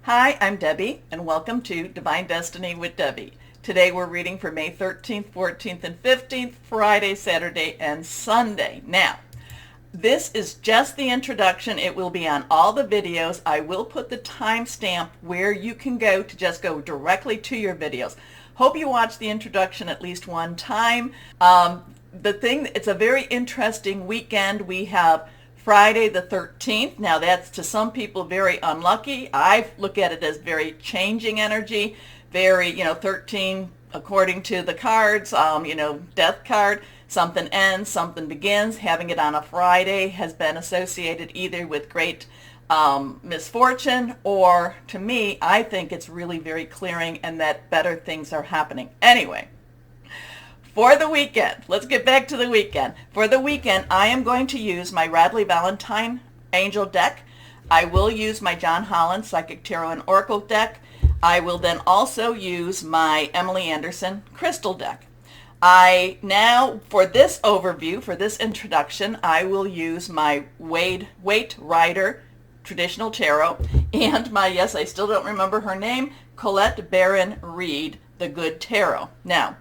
Hi, I'm Debbie, and welcome to Divine Destiny with Debbie. Today we're reading for May 13th, 14th, and 15th, Friday, Saturday, and Sunday. Now, this is just the introduction. It will be on all the videos. I will put the timestamp where you can go to just go directly to your videos. Hope you watch the introduction at least one time. It's a very interesting weekend. We have Friday the 13th. Now that's to some people very unlucky. I look at it as very changing energy, very, 13 according to the cards, death card, something ends, something begins. Having it on a Friday has been associated either with great misfortune or, to me, I think it's really very clearing and that better things are happening. Anyway. For the weekend, let's get back to the weekend. For the weekend, I am going to use my Radley Valentine Angel deck. I will use my John Holland Psychic Tarot and Oracle deck. I will then also use my Emily Anderson Crystal deck. For this overview, for this introduction, I will use my Waite Rider Traditional Tarot and my, yes, I still don't remember her name, Colette Baron Reed, the Good Tarot. Now,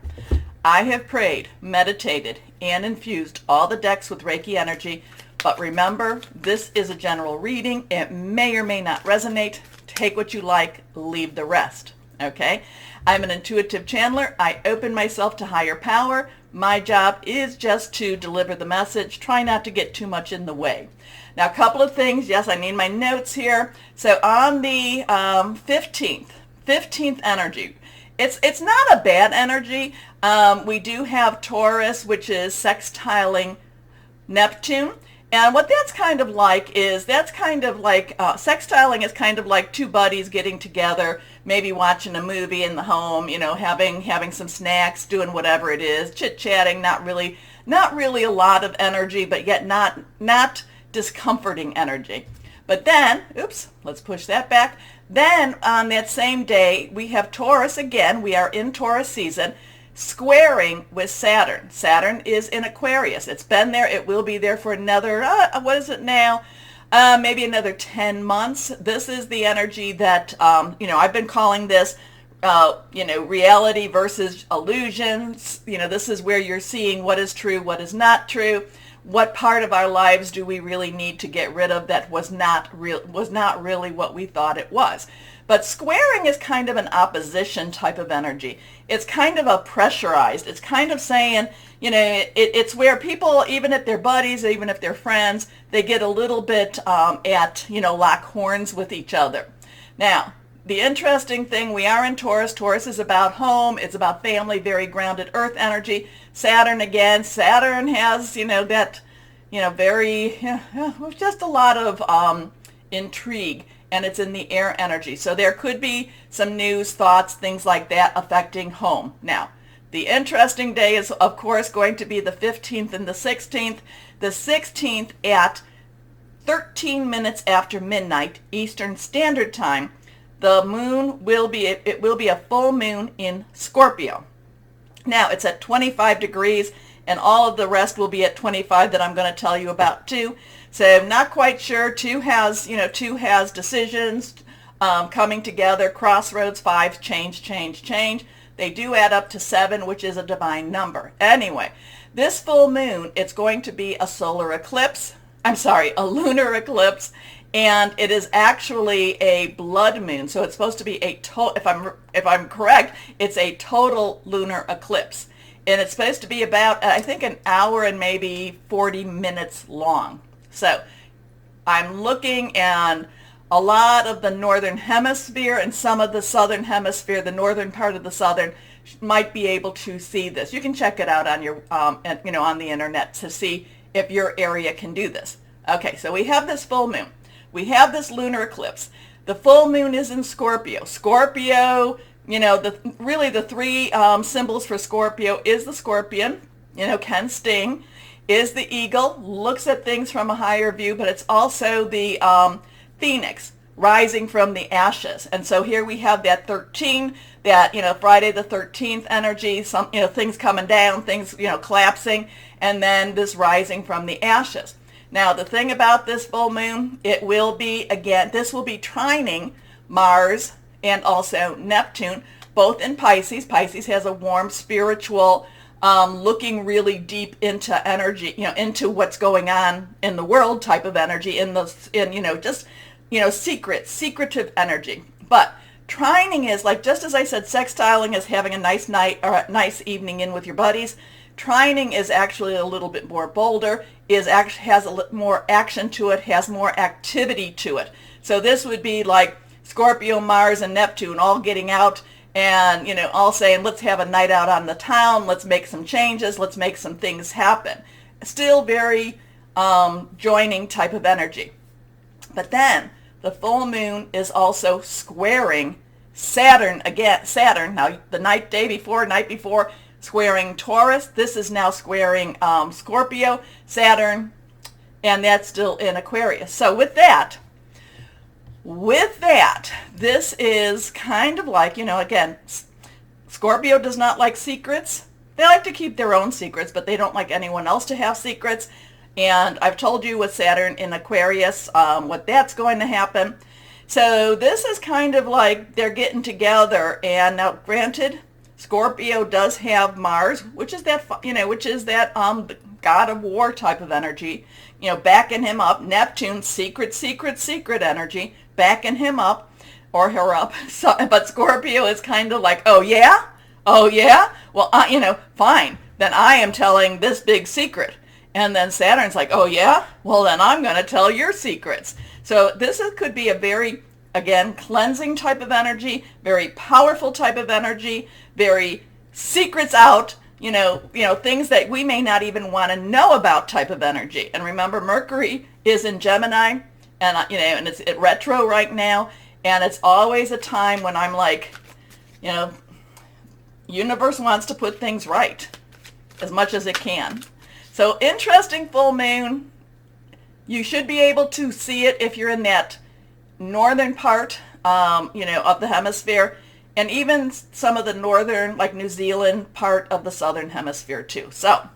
I have prayed, meditated, and infused all the decks with Reiki energy, but remember, this is a general reading. It may or may not resonate. Take what you like, leave the rest, okay? I'm an intuitive channeler. I open myself to higher power. My job is just to deliver the message. Try not to get too much in the way. Now, a couple of things. Yes, I need my notes here. So on the 15th energy, it's not a bad energy. We do have Taurus, which is sextiling Neptune. And what that's kind of like sextiling is kind of like two buddies getting together, maybe watching a movie in the home, having some snacks, doing whatever it is, chit-chatting, not really a lot of energy, but yet not discomforting energy. But then, oops, let's push that back. Then on that same day, we have Taurus again. We are in Taurus season, squaring with Saturn. Saturn is in Aquarius. It's been there. It will be there for another, what is it now? Maybe another 10 months. This is the energy that, I've been calling this, reality versus illusions. This is where you're seeing what is true, what is not true. What part of our lives do we really need to get rid of that was not really what we thought it was? But squaring is kind of an opposition type of energy. It's kind of a pressurized. It's kind of saying, it's where people, even if they're buddies, even if they're friends, they get a little bit lock horns with each other. Now, the interesting thing, we are in Taurus. Taurus is about home. It's about family, very grounded earth energy. Saturn again. Saturn has, just a lot of intrigue, and it's in the air energy. So there could be some news, thoughts, things like that affecting home. Now, the interesting day is, of course, going to be the 15th and the 16th. The 16th at 13 minutes after midnight Eastern Standard Time. The moon will be a full moon in Scorpio. Now, it's at 25 degrees, and all of the rest will be at 25 that I'm going to tell you about too. So I'm not quite sure. Two has decisions coming together, crossroads, fives, change. They do add up to 7, which is a divine number. Anyway, this full moon, it's going to be a a lunar eclipse. And it is actually a blood moon, so it's supposed to be if I'm correct, it's a total lunar eclipse. And it's supposed to be about, I think, an hour and maybe 40 minutes long. So I'm looking at a lot of the northern hemisphere and some of the southern hemisphere, the northern part of the southern, might be able to see this. You can check it out on your, on the internet to see if your area can do this. Okay, so we have this full moon. We have this lunar eclipse. The full moon is in Scorpio. Scorpio, the three symbols for Scorpio is the scorpion, can sting, is the eagle, looks at things from a higher view, but it's also the phoenix rising from the ashes. And so here we have that 13, that, Friday the 13th energy, some, things coming down, things, collapsing, and then this rising from the ashes. Now, the thing about this full moon, this will be trining Mars and also Neptune, both in Pisces. Pisces has a warm, spiritual, looking really deep into energy, into what's going on in the world type of energy, secretive energy. But trining is like, just as I said, sextiling is having a nice night or a nice evening in with your buddies. Trining is actually a little bit more bolder, has a little more action to it, has more activity to it. So this would be like Scorpio, Mars, and Neptune all getting out and, all saying, let's have a night out on the town, let's make some changes, let's make some things happen. Still very joining type of energy. But then the full moon is also squaring Saturn again. Saturn, now the night before, squaring Taurus. This is now squaring Scorpio, Saturn, and that's still in Aquarius. So with that, this is kind of like, again, Scorpio does not like secrets. They like to keep their own secrets, but they don't like anyone else to have secrets. And I've told you with Saturn in Aquarius what that's going to happen. So this is kind of like they're getting together. And now, granted, Scorpio does have Mars, which is that god of war type of energy, backing him up. Neptune, secret energy, backing him up or her up. So, but Scorpio is kind of like, oh yeah, well, fine. Then I am telling this big secret. And then Saturn's like, oh yeah, well then I'm going to tell your secrets. So this could be a very, again, cleansing type of energy, very powerful type of energy, very secrets out, things that we may not even want to know about type of energy. And remember, Mercury is in Gemini, and and it's at retro right now, and it's always a time when I'm like, universe wants to put things right as much as it can. So interesting full moon. You should be able to see it if you're in that northern part, of the hemisphere, and even some of the northern, like New Zealand part of the southern hemisphere too. So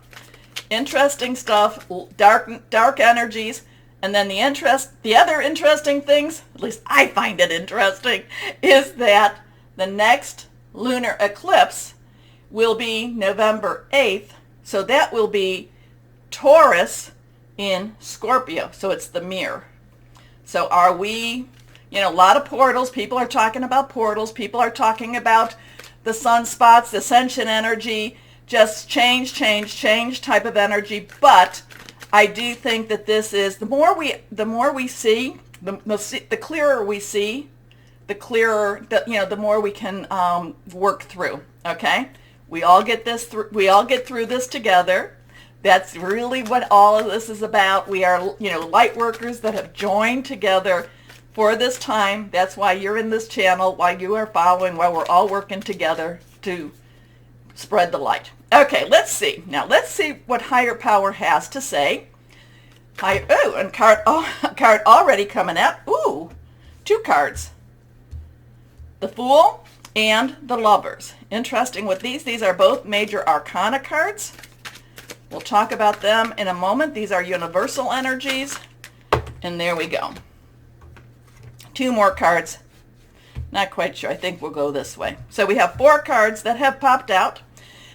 interesting stuff, dark energies. And then the other interesting things, at least I find it interesting, is that the next lunar eclipse will be November 8th. So that will be Taurus in Scorpio. So it's the mirror. So are we, a lot of portals. People are talking about portals. People are talking about the sunspots, the ascension energy, just change type of energy. But I do think that this is, the more we see, the clearer we see, the clearer, the more we can work through. Okay, we all get through this together. That's really what all of this is about. We are, light workers that have joined together for this time. That's why you're in this channel, why you are following, why we're all working together to spread the light. Okay, let's see. Now, let's see what higher power has to say. And card already coming out. Ooh, 2 cards. The Fool and the Lovers. Interesting with these. These are both major arcana cards. We'll talk about them in a moment. These are universal energies. And there we go. 2 more cards. Not quite sure. I think we'll go this way. So we have 4 cards that have popped out.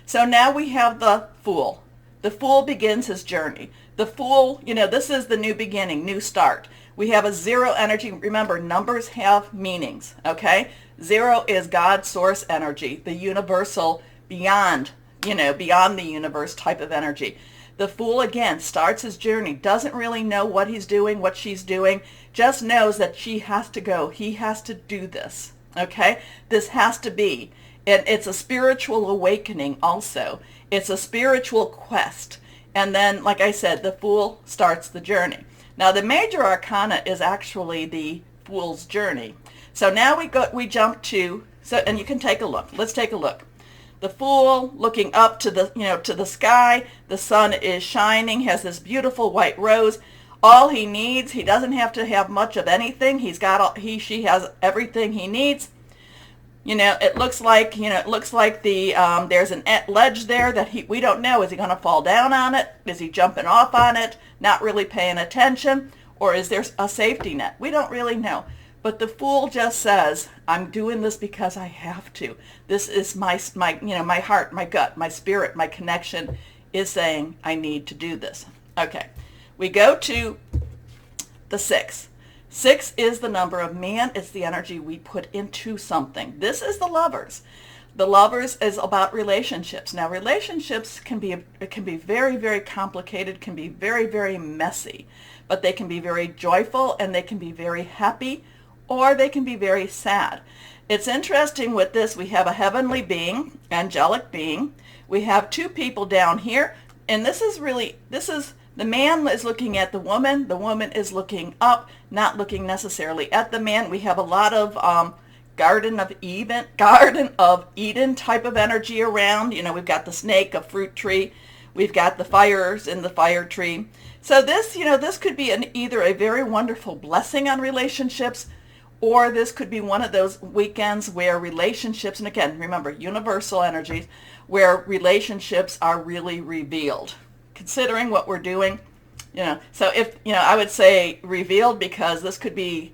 So now we have the Fool. The Fool begins his journey. The Fool, this is the new beginning, new start. We have a 0 energy. Remember, numbers have meanings, okay? 0 is God's source energy, the universal, beyond the universe type of energy. The Fool, again, starts his journey, doesn't really know what he's doing, what she's doing, just knows that she has to go. He has to do this, okay? This has to be. And it's a spiritual awakening also. It's a spiritual quest. And then, like I said, the Fool starts the journey. Now, the major arcana is actually the Fool's journey. So now we jump to, and you can take a look. Let's take a look. The Fool looking up to the sky. The sun is shining, has this beautiful white rose. All he needs, he doesn't have to have much of anything. She has everything he needs. It looks like there's an ledge there that we don't know. Is he going to fall down on it? Is he jumping off on it? Not really paying attention? Or is there a safety net? We don't really know. But the Fool just says, I'm doing this because I have to. This is my my heart, my gut, my spirit, my connection is saying I need to do this. Okay, we go to the 6. 6 is the number of man. It's the energy we put into something. This is the Lovers. The Lovers is about relationships. Now, relationships can be very, very complicated, can be very, very messy, but they can be very joyful and they can be very happy, or they can be very sad. It's interesting with this. We have a heavenly being, angelic being. We have 2 people down here, and this is the man is looking at the woman is looking up, not looking necessarily at the man. We have a lot of Garden of Eden type of energy around. We've got the snake, a fruit tree. We've got the fires in the fire tree. So this, this could be either a very wonderful blessing on relationships, or this could be one of those weekends where relationships, and again, remember, universal energies, where relationships are really revealed. Considering what we're doing, so if, I would say revealed, because this could be,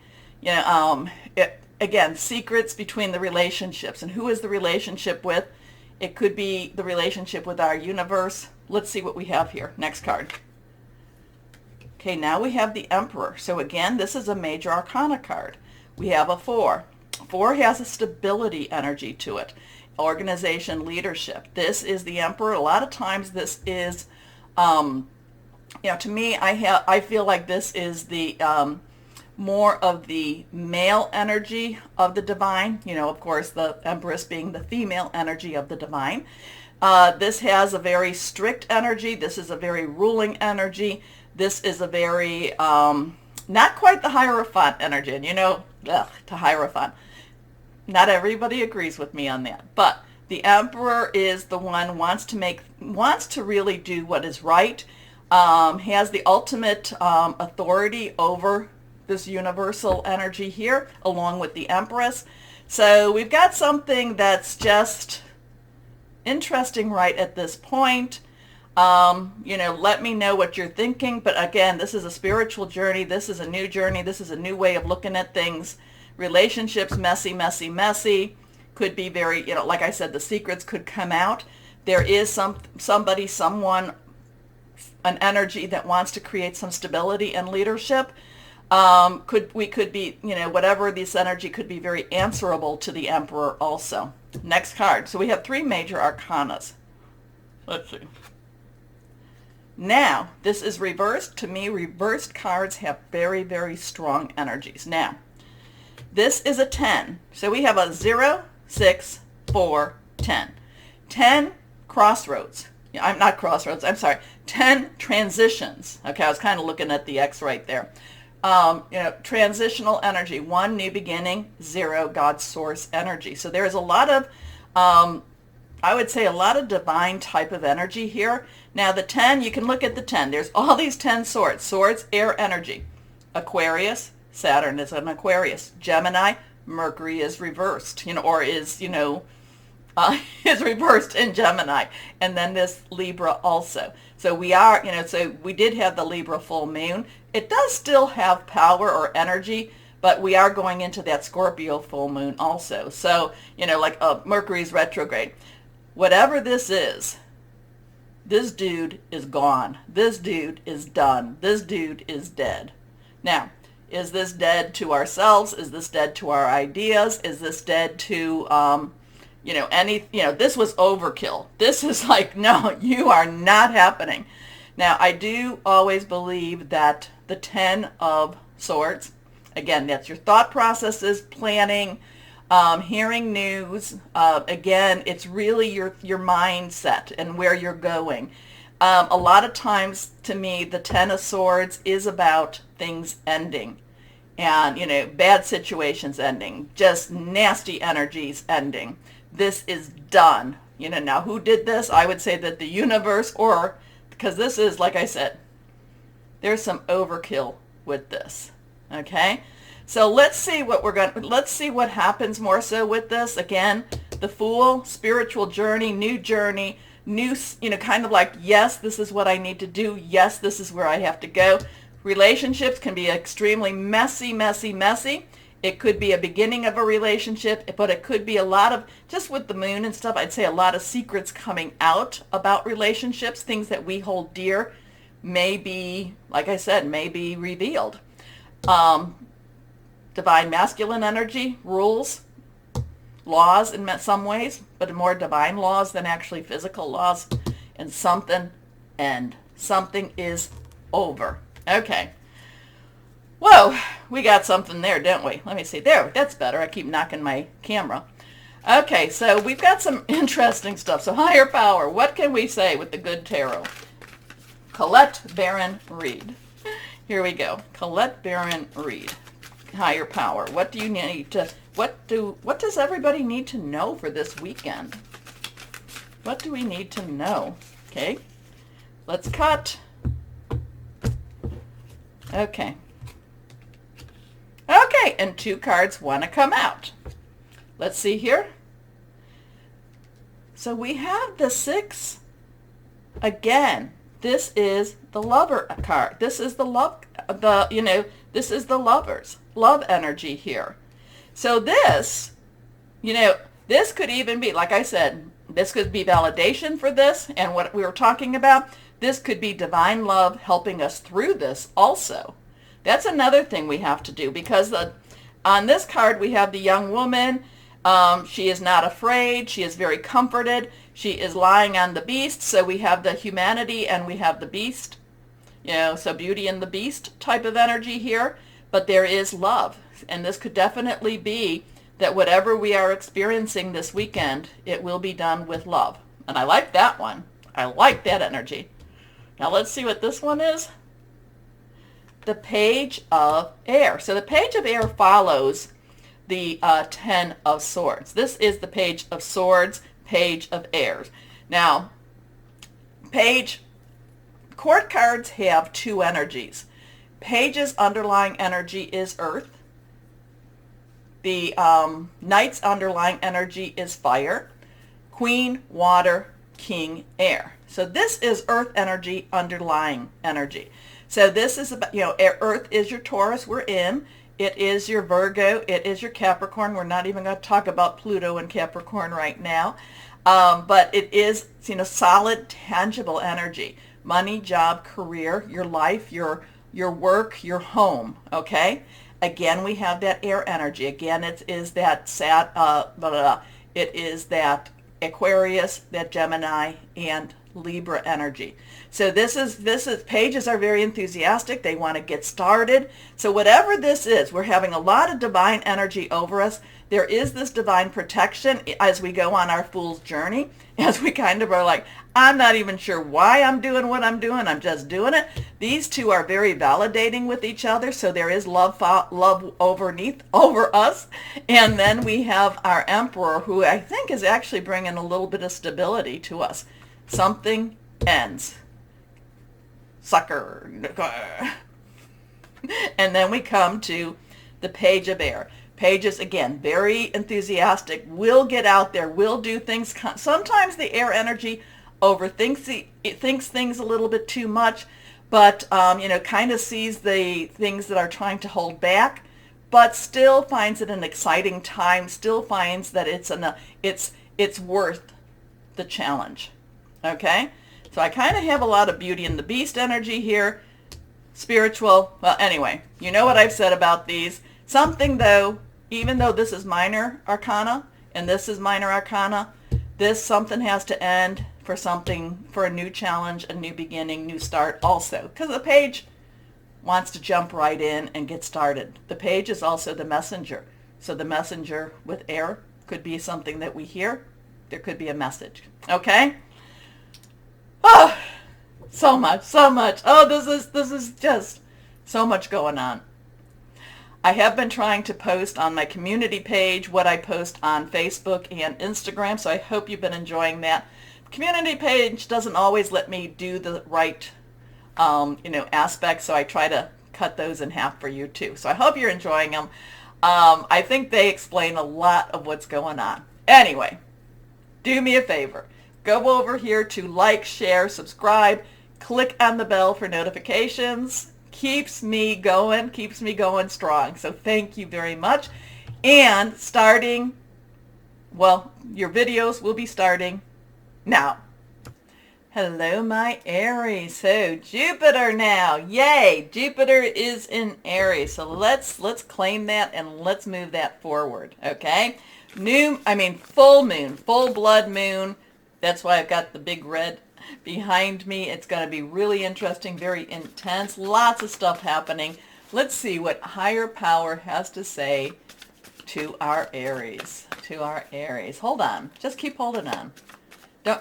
again, secrets between the relationships. And who is the relationship with? It could be the relationship with our universe. Let's see what we have here. Next card. Okay, now we have the Emperor. So again, this is a major arcana card. We have a 4. 4 has a stability energy to it. Organization, leadership. This is the Emperor. A lot of times this is, to me, I feel like this is the more of the male energy of the divine. Of course, the Empress being the female energy of the divine. This has a very strict energy. This is a very ruling energy. This is a very, not quite the Hierophant energy. And to Hierophant. Not everybody agrees with me on that. But the Emperor is the one wants to really do what is right, has the ultimate authority over this universal energy here, along with the Empress. So we've got something that's just interesting right at this point. Let me know what you're thinking. But again, this is a spiritual journey. This is a new journey. This is a new way of looking at things. Relationships, messy, messy, messy. Could be very, like I said, the secrets could come out. There is someone, an energy that wants to create some stability and leadership. We could be, whatever this energy could be very answerable to the Emperor also. Next card. So we have 3 major arcanas. Let's see. Now, this is reversed. To me, reversed cards have very, very strong energies. Now, this is a 10. So we have a 0, 6, 4, 10. 10 crossroads. I'm not crossroads. I'm sorry. 10 transitions. Okay, I was kind of looking at the X right there. Transitional energy. 1, new beginning. 0, God's source energy. So there's a lot of, I would say a lot of divine type of energy here. Now the 10, you can look at the 10. There's all these 10 swords. Swords, air energy. Aquarius, Saturn is an Aquarius. Gemini, Mercury is reversed, or is, is reversed in Gemini. And then this Libra also. So we are, so we did have the Libra full moon. It does still have power or energy, but we are going into that Scorpio full moon also. So, like Mercury's retrograde. Whatever this is, this dude is gone. This dude is done. This dude is dead. Now, is this dead to ourselves? Is this dead to our ideas? Is this dead to, this was overkill. This is like, no, you are not happening. Now, I do always believe that the 10 of Swords, again, that's your thought processes, planning, hearing news. Again, it's really your mindset and where you're going. A lot of times, to me, the 10 of Swords is about things ending and, bad situations ending, just nasty energies ending. This is done. Now who did this? I would say that the universe, or because this is, like I said, there's some overkill with this. Okay? So let's see let's see what happens more so with this. Again, the Fool, spiritual journey, new, kind of like, yes, this is what I need to do. Yes, this is where I have to go. Relationships can be extremely messy, messy, messy. It could be a beginning of a relationship, but it could be a lot of, just with the moon and stuff, I'd say a lot of secrets coming out about relationships, things that we hold dear may be, like I said, may be revealed. Divine masculine energy, rules, laws in some ways, but more divine laws than actually physical laws. And something is over. Okay. Whoa, we got something there, don't we? Let me see. There, that's better. I keep knocking my camera. Okay, so we've got some interesting stuff. So higher power, what can we say with the good tarot? Colette Baron Reed. Here we go. Colette Baron Reed. Higher power. What do you need to, what does everybody need to know for this weekend? What do we need to know? Okay, let's cut. Okay. Okay, and 2 cards want to come out. Let's see here. So we have the 6 again. This is the lover card. This is the love, this is the lovers, love energy here. So this, this could even be, like I said, this could be validation for this and what we were talking about. This could be divine love helping us through this also. That's another thing we have to do, because on this card we have the young woman. She is not afraid. She is very comforted. She is lying on the beast. So we have the humanity and we have the beast. So Beauty and the Beast type of energy here. But there is love. And this could definitely be that whatever we are experiencing this weekend, it will be done with love. And I like that one. I like that energy. Now let's see what this one is. The Page of Air. So the Page of Air follows the 10 of Swords. This is the Page of Swords, Page of Airs. Now, court cards have 2 energies. Page's underlying energy is Earth. The Knight's underlying energy is Fire. Queen, Water, King, Air. So this is Earth energy, underlying energy. So this is about, Earth is your Taurus, we're in. It is your Virgo. It is your Capricorn. We're not even going to talk about Pluto and Capricorn right now. But it is, solid, tangible energy. Money, job, career, your life, your work, your home, okay? Again, we have that air energy. Again, it is that it is that Aquarius, that Gemini, and Libra energy. So this is pages are very enthusiastic. They want to get started. So whatever this is, we're having a lot of divine energy over us. There is this divine protection as we go on our fool's journey, as we kind of are like, I'm not even sure why I'm doing what I'm doing. I'm just doing it. These two are very validating with each other. So there is love over us. And then we have our Emperor, who I think is actually bringing a little bit of stability to us. Something ends. Sucker. And then we come to the Page of Air. Pages, again, very enthusiastic, will get out there, will do things. Sometimes the air energy thinks things a little bit too much, but, kind of sees the things that are trying to hold back, but still finds it an exciting time, still finds that it's worth the challenge. Okay? So I kind of have a lot of Beauty and the Beast energy here. Spiritual. Well, anyway, you know what I've said about these. Something, though, even though this is minor arcana and this is minor arcana, something has to end for a new challenge, a new beginning, new start also. Because the page wants to jump right in and get started. The page is also the messenger. So the messenger with air could be something that we hear. There could be a message. Okay? Oh, so much. Oh, this is just so much going on. I have been trying to post on my community page what I post on Facebook and Instagram, so I hope you've been enjoying that. Community page doesn't always let me do the right, aspects, so I try to cut those in half for you too. So I hope you're enjoying them. I think they explain a lot of what's going on. Anyway, do me a favor. Go over here to like, share, subscribe, click on the bell for notifications. keeps me going strong. So thank you very much. And starting, well, your videos will be starting now. Hello, my Aries. So Jupiter now. Yay! Jupiter is in Aries. So let's claim that and let's move that forward. Okay? Full moon, full blood moon. That's why I've got the big red behind me. It's going to be really interesting, very intense, lots of stuff happening. Let's see what higher power has to say to our Aries. Hold on. Just keep holding on.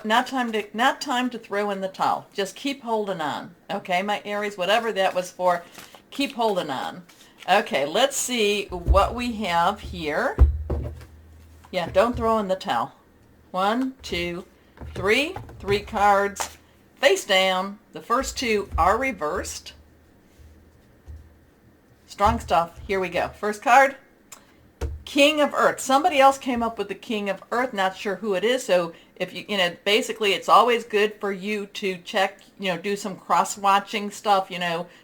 Not time to throw in the towel. Just keep holding on. Okay, my Aries, whatever that was for, keep holding on. Okay, let's see what we have here. Yeah, don't throw in the towel. 1, 2, 3. 3 cards face down. The first 2 are reversed. Strong stuff. Here we go. First card, King of Earth. Somebody else came up with the King of Earth. Not sure who it is. So if basically it's always good for you to check, do some cross-watching stuff,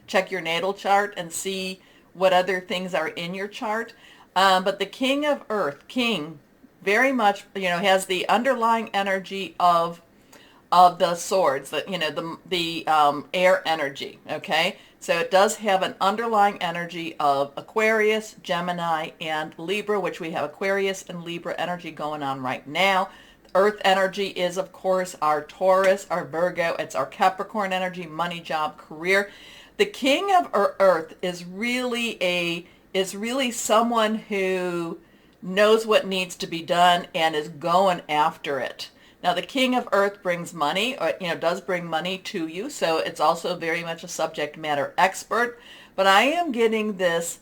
check your natal chart and see what other things are in your chart. But the King of Earth, King, very much, has the underlying energy of the swords, the air energy, okay? So it does have an underlying energy of Aquarius, Gemini, and Libra, which we have Aquarius and Libra energy going on right now. Earth energy is, of course, our Taurus, our Virgo. It's our Capricorn energy, money, job, career. The King of Earth is really someone who knows what needs to be done and is going after it. Now, the King of Earth brings money, or does bring money to you, so it's also very much a subject matter expert. But I am getting this,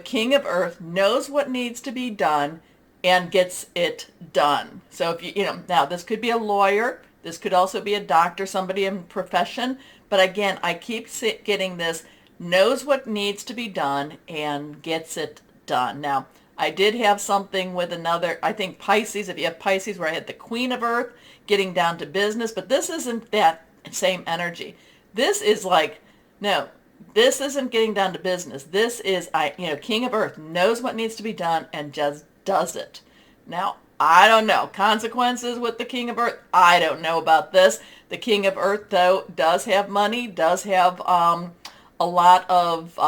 King of Earth knows what needs to be done and gets it done. So if now this could be a lawyer, this could also be a doctor, somebody in profession. But again, I keep getting this, knows what needs to be done and gets it done. Now, I did have something with another, I think Pisces, if you have Pisces, where I had the Queen of Earth getting down to business, but this isn't that same energy. This is like, no, this isn't getting down to business. This is, King of Earth knows what needs to be done and just does it. Now, I don't know. Consequences with the King of Earth, I don't know about this. The King of Earth, though, does have money, does have a lot of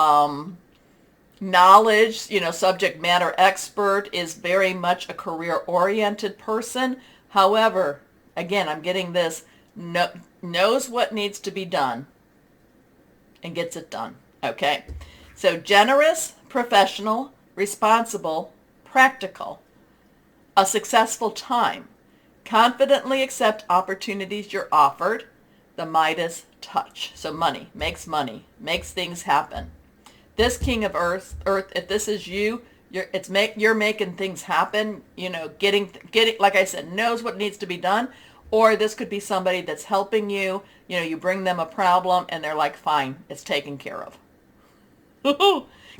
knowledge, subject matter expert, is very much a career-oriented person. However, again, I'm getting this, knows what needs to be done and gets it done. Okay? So generous, professional, responsible, practical, a successful time, confidently accept opportunities you're offered, the Midas touch. So money, makes things happen. This King of Earth, if this is you, you're making things happen, getting, like I said, knows what needs to be done. Or this could be somebody that's helping you, you bring them a problem and they're like, fine, it's taken care of.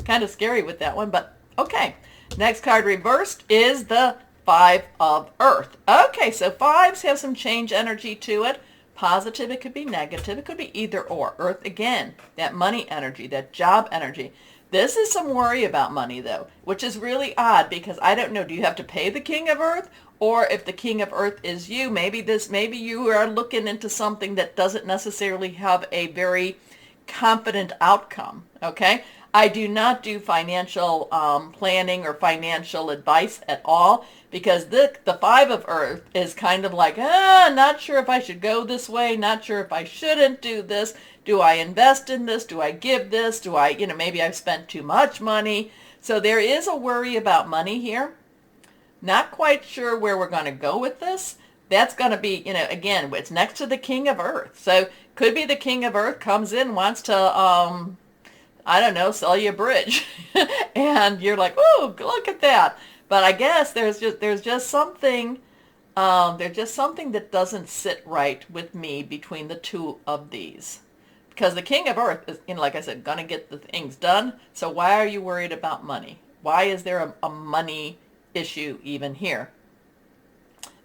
Kind of scary with that one, but okay. Next card reversed is the 5 of Earth. Okay, so 5s have some change energy to it. Positive, it could be negative, it could be either or. Earth, again, that money energy, that job energy. This is some worry about money, though, which is really odd because I don't know, do you have to pay the King of Earth? Or if the King of Earth is you, maybe you are looking into something that doesn't necessarily have a very confident outcome, okay? I do not do financial planning or financial advice at all because the 5 of Earth is kind of like, not sure if I should go this way, not sure if I shouldn't do this. Do I invest in this? Do I give this? Do I, maybe I've spent too much money. So there is a worry about money here. Not quite sure where we're going to go with this. That's going to be, again, it's next to the King of Earth. So could be the King of Earth comes in, wants to, I don't know, sell you a bridge. And you're like, oh, look at that. But I guess there's just something that doesn't sit right with me between the two of these. Because the King of Earth is, like I said, going to get the things done. So why are you worried about money? Why is there a money issue even here?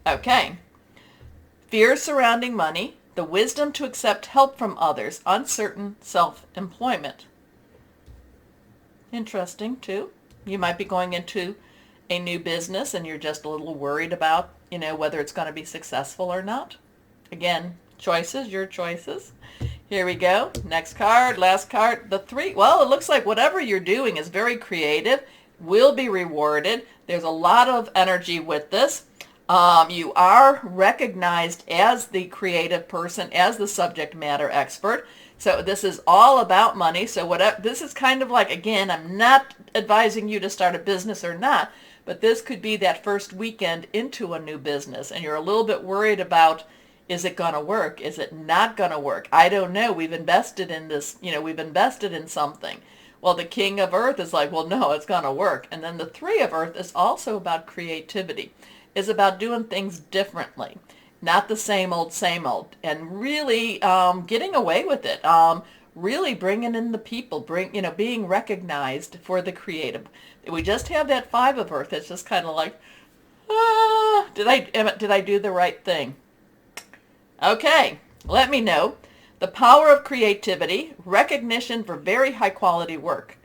Okay. Fears surrounding money, the wisdom to accept help from others, uncertain self-employment. interesting too. You might be going into a new business and you're just a little worried about, whether it's going to be successful or not. Again, choices, your choices. Here we go. Next card, last card, the 3. Well, it looks like whatever you're doing is very creative, will be rewarded. There's a lot of energy with this. You are recognized as the creative person, as the subject matter expert. So this is all about money. So whatever, this is kind of like, again, I'm not advising you to start a business or not, but this could be that first weekend into a new business and you're a little bit worried about, is it going to work? Is it not going to work? I don't know. We've invested in this, we've invested in something. Well, the King of Earth is like, well, no, it's going to work. And then the 3 of Earth is also about creativity. Is about doing things differently, not the same old, and really getting away with it. Really bringing in the people, being recognized for the creative. We just have that 5 of Earth. It's just kind of like, did I do the right thing? Okay, let me know. The power of creativity, recognition for very high quality work.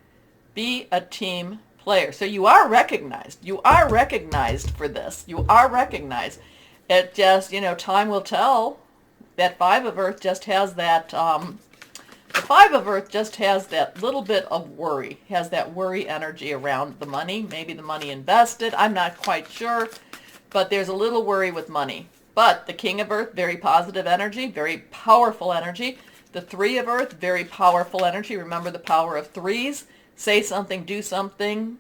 Be a team player. So you are recognized. You are recognized for this. You are recognized. It just, time will tell. That 5 of Earth just has that, the 5 of Earth just has that little bit of worry, has that worry energy around the money, maybe the money invested. I'm not quite sure, but there's a little worry with money. But the King of Earth, very positive energy, very powerful energy. The 3 of Earth, very powerful energy. Remember the power of 3s. Say something, do something,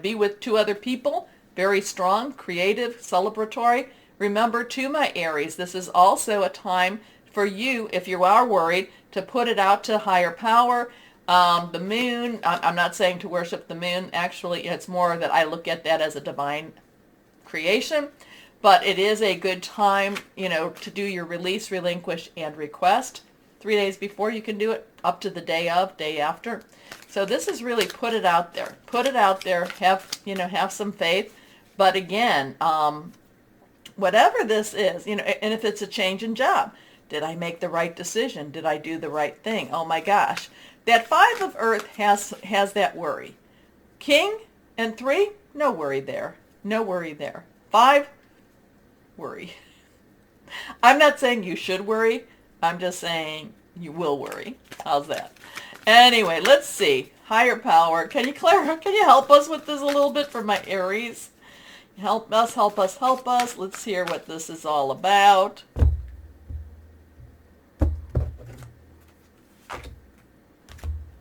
be with 2 other people. Very strong, creative, celebratory. Remember too, my Aries, this is also a time for you, if you are worried, to put it out to higher power. The moon, I'm not saying to worship the moon. Actually, it's more that I look at that as a divine creation. But it is a good time, to do your release, relinquish, and request. 3 days before you can do it, up to the day of, day after. So this is really put it out there. Put it out there. Have some faith. But again, whatever this is, and if it's a change in job, did I make the right decision? Did I do the right thing? Oh my gosh. That 5 of Earth has that worry. King and 3, no worry there. No worry there. 5, worry. I'm not saying you should worry. I'm just saying you will worry. How's that? Anyway, let's see. Higher power. Can you help us with this a little bit for my Aries? Help us, help us, help us. Let's hear what this is all about.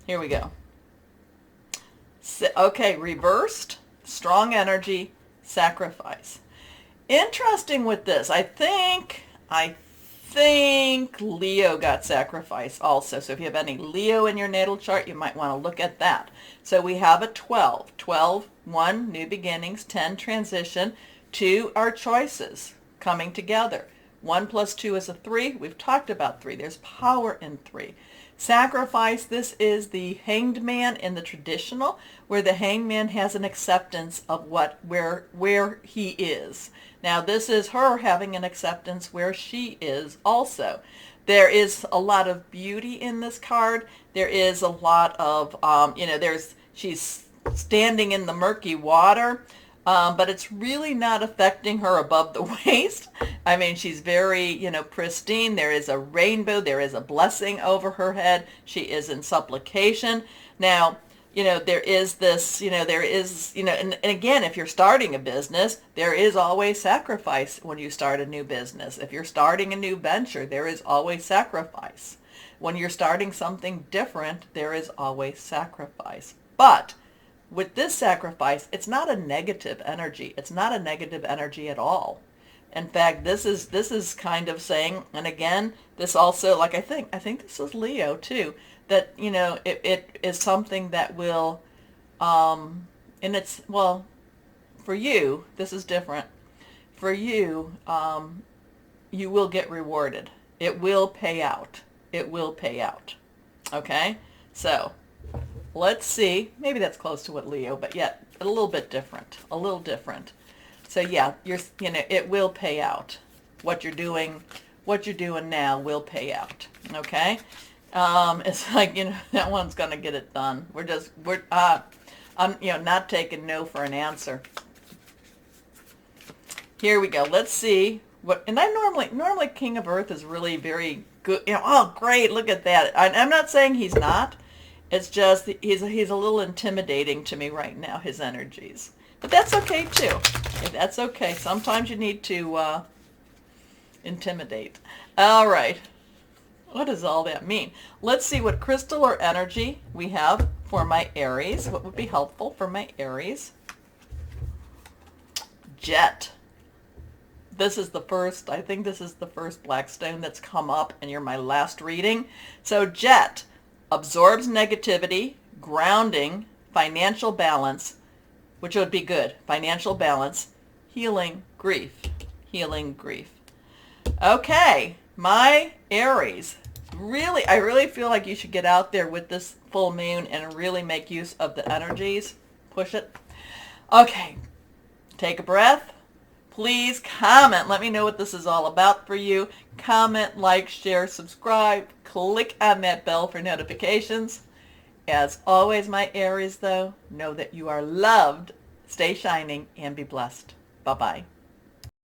Here we go. Okay, reversed, strong energy, sacrifice. Interesting with this. I think Leo got sacrifice also. So if you have any Leo in your natal chart, you might want to look at that. So we have a 12. 12, 1, new beginnings, 10, transition. 2 are choices coming together. 1 plus 2 is a 3. We've talked about 3. There's power in 3. Sacrifice, this is the hanged man in the traditional, where the hanged man has an acceptance of where he is. Now this is her having an acceptance where she is also. There is a lot of beauty in this card. There is a lot of, she's standing in the murky water, but it's really not affecting her above the waist. I mean, she's very, pristine. There is a rainbow. There is a blessing over her head. She is in supplication. Now, there is this, and again, if you're starting a business, there is always sacrifice when you start a new business. If you're starting a new venture, there is always sacrifice. When you're starting something different, there is always sacrifice. But with this sacrifice, it's not a negative energy. It's not a negative energy at all. In fact, this is kind of saying, and again, this also, like I think this is Leo too, that, it is something that will, and it's, well, for you, this is different. For you, you will get rewarded. It will pay out. It will pay out. Okay? So, let's see. Maybe that's close to what Leo, but yet a little bit different. A little different. So yeah, it will pay out. What you're doing now will pay out. Okay? It's like, that one's going to get it done. I'm, not taking no for an answer. Here we go. Let's see what, and I normally King of Earth is really very good. Oh, great, look at that. I'm not saying he's not. It's just he's a little intimidating to me right now, his energies. But that's okay too. That's okay. Sometimes you need to intimidate. All right. What does all that mean? Let's see what crystal or energy we have for my Aries. What would be helpful for my Aries? Jet. This is the first, I think this is the first black stone that's come up, and you're my last reading. So Jet absorbs negativity, grounding, financial balance, which would be good. Financial balance, healing, grief. Healing, grief. Okay, my Aries. I really feel like you should get out there with this full moon and really make use of the energies. Push it. Okay, take a breath. Please comment. Let me know what this is all about for you. Comment, like, share, subscribe. Click on that bell for notifications. As always, my Aries, though, know that you are loved. Stay shining and be blessed. Bye-bye.